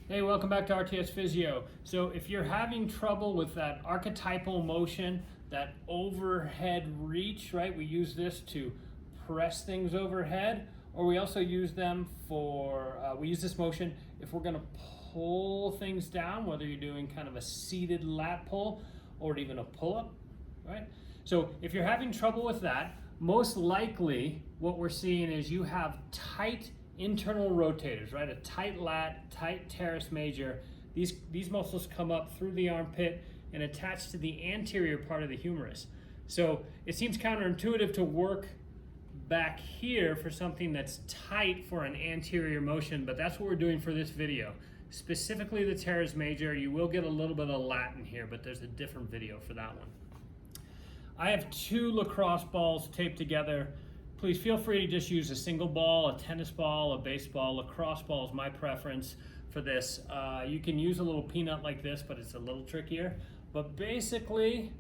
Hey, welcome back to RTS Physio. So if you're having trouble with that archetypal motion, that overhead reach, right? We use this to press things overhead, or we also use them for, we use this motion if we're gonna pull things down, whether you're doing kind of a seated lat pull or even a pull-up, right? So if you're having trouble with that, most likely what we're seeing is you have tight internal rotators, right? A tight lat, tight teres major. These muscles come up through the armpit and attach to the anterior part of the humerus. So it seems counterintuitive to work back here for something that's tight for an anterior motion, but that's what we're doing for this video. Specifically the teres major. You will get a little bit of lat in here, but there's a different video for that one. I have two lacrosse balls taped together. Please feel free to just use a single ball, a tennis ball, a baseball. Lacrosse ball is my preference for this. You can use a little peanut like this, but it's a little trickier. But basically,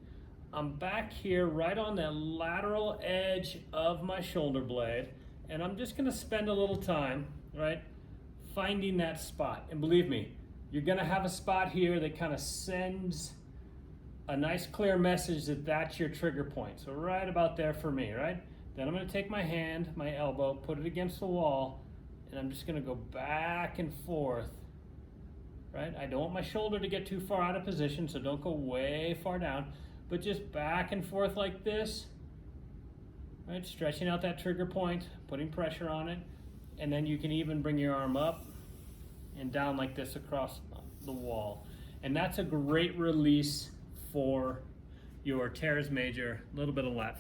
I'm back here right on the lateral edge of my shoulder blade, and I'm just gonna spend a little time, right, finding that spot. And believe me, you're gonna have a spot here that kind of sends a nice clear message that that's your trigger point. So right about there for me, right? Then I'm gonna take my hand, my elbow, put it against the wall, and I'm just gonna go back and forth, right? I don't want my shoulder to get too far out of position, so don't go way far down, but just back and forth like this, right? Stretching out that trigger point, putting pressure on it, and then you can even bring your arm up and down like this across the wall. And that's a great release for your teres major, a little bit of lat.